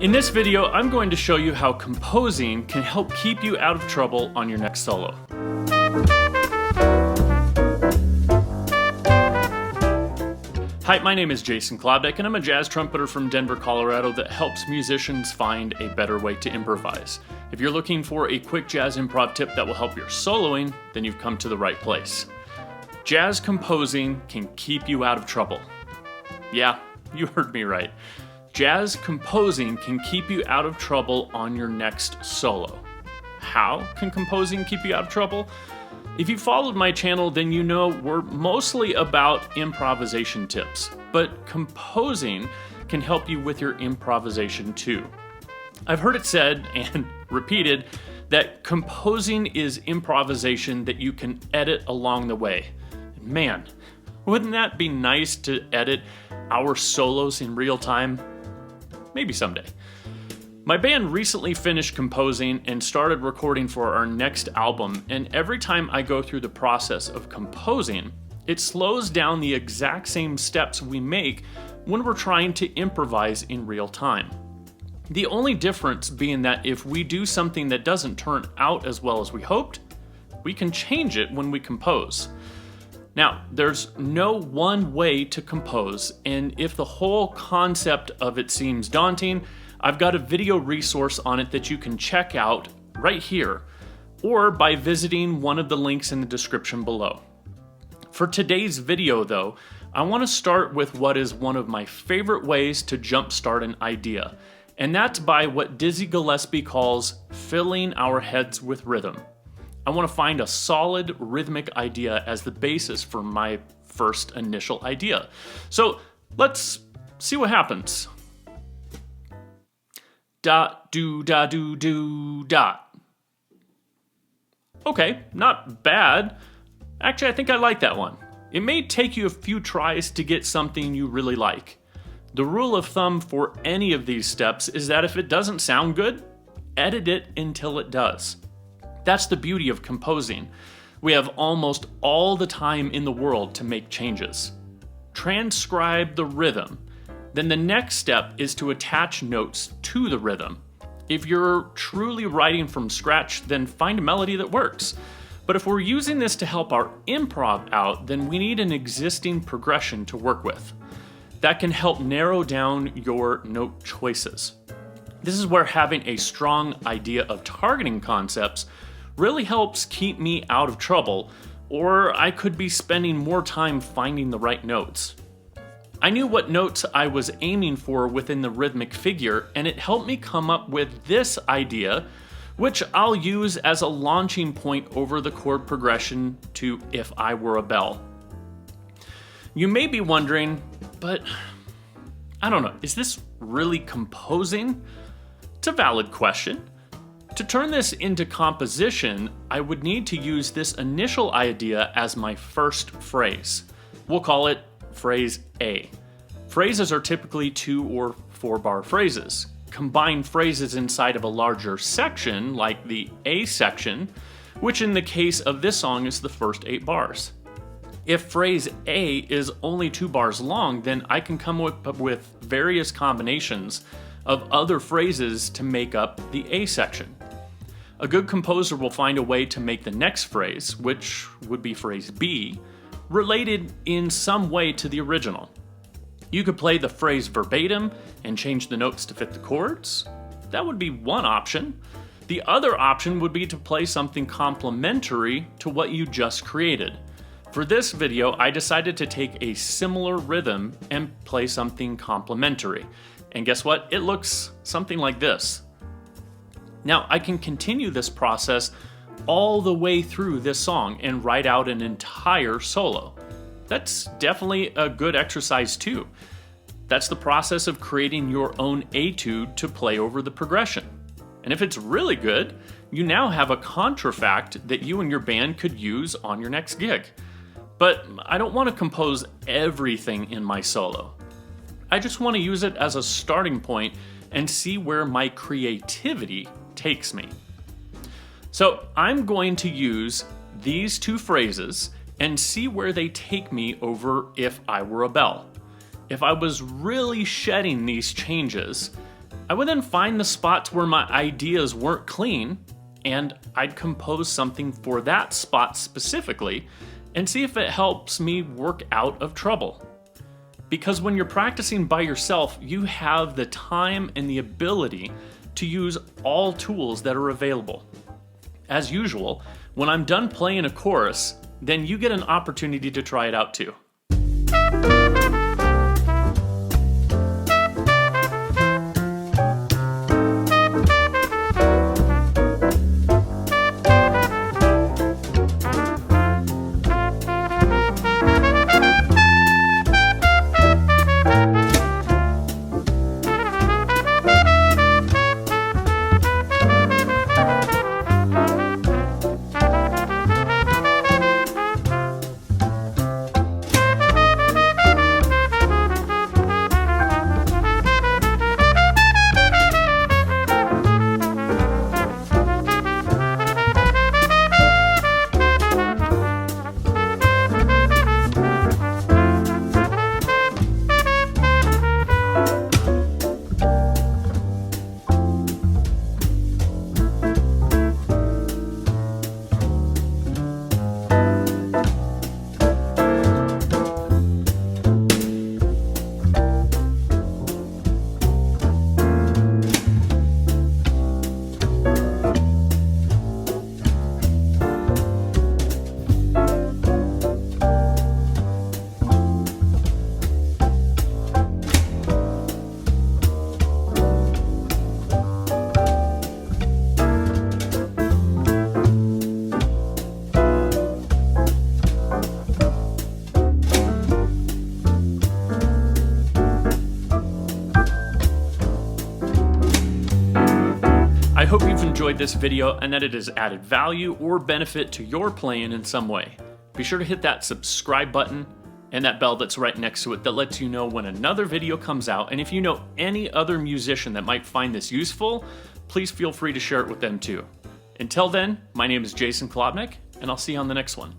In this video, I'm going to show you how composing can help keep you out of trouble on your next solo. Hi, my name is Jason Klobnak and I'm a jazz trumpeter from Denver, Colorado that helps musicians find a better way to improvise. If you're looking for a quick jazz improv tip that will help your soloing, then you've come to the right place. Jazz composing can keep you out of trouble. Yeah, you heard me right. Jazz composing can keep you out of trouble on your next solo. How can composing keep you out of trouble? If you followed my channel, then you know we're mostly about improvisation tips, but composing can help you with your improvisation too. I've heard it said and repeated that composing is improvisation that you can edit along the way. Man, wouldn't that be nice to edit our solos in real time? Maybe someday. My band recently finished composing and started recording for our next album, and every time I go through the process of composing, it slows down the exact same steps we make when we're trying to improvise in real time. The only difference being that if we do something that doesn't turn out as well as we hoped, we can change it when we compose. Now, there's no one way to compose, and if the whole concept of it seems daunting, I've got a video resource on it that you can check out right here, or by visiting one of the links in the description below. For today's video though, I want to start with what is one of my favorite ways to jumpstart an idea, and that's by what Dizzy Gillespie calls filling our heads with rhythm. I want to find a solid rhythmic idea as the basis for my first initial idea. So let's see what happens. Dot, do, da, do, dot. Okay, not bad. Actually, I think I like that one. It may take you a few tries to get something you really like. The rule of thumb for any of these steps is that if it doesn't sound good, edit it until it does. That's the beauty of composing. We have almost all the time in the world to make changes. Transcribe the rhythm. Then the next step is to attach notes to the rhythm. If you're truly writing from scratch, then find a melody that works. But if we're using this to help our improv out, then we need an existing progression to work with. That can help narrow down your note choices. This is where having a strong idea of targeting concepts really helps keep me out of trouble, or I could be spending more time finding the right notes. I knew what notes I was aiming for within the rhythmic figure, and it helped me come up with this idea, which I'll use as a launching point over the chord progression to If I Were a Bell. You may be wondering, but I don't know, is this really composing? It's a valid question. To turn this into composition, I would need to use this initial idea as my first phrase. We'll call it phrase A. Phrases are typically 2 or 4 bar phrases. Combine phrases inside of a larger section, like the A section, which in the case of this song is the first 8 bars. If phrase A is only 2 bars long, then I can come up with various combinations of other phrases to make up the A section. A good composer will find a way to make the next phrase, which would be phrase B, related in some way to the original. You could play the phrase verbatim and change the notes to fit the chords. That would be one option. The other option would be to play something complementary to what you just created. For this video, I decided to take a similar rhythm and play something complementary. And guess what? It looks something like this. Now, I can continue this process all the way through this song and write out an entire solo. That's definitely a good exercise too. That's the process of creating your own etude to play over the progression. And if it's really good, you now have a contrafact that you and your band could use on your next gig. But I don't want to compose everything in my solo. I just want to use it as a starting point and see where my creativity takes me. So I'm going to use these 2 phrases and see where they take me over If I Were a Bell. If I was really shedding these changes, I would then find the spots where my ideas weren't clean, and I'd compose something for that spot specifically and see if it helps me work out of trouble. Because when you're practicing by yourself, you have the time and the ability to use all tools that are available. As usual, when I'm done playing a chorus, then you get an opportunity to try it out too. I hope you've enjoyed this video and that it has added value or benefit to your playing in some way. Be sure to hit that subscribe button and that bell that's right next to it that lets you know when another video comes out. And if you know any other musician that might find this useful, please feel free to share it with them too. Until then, my name is Jason Klobnak, and I'll see you on the next one.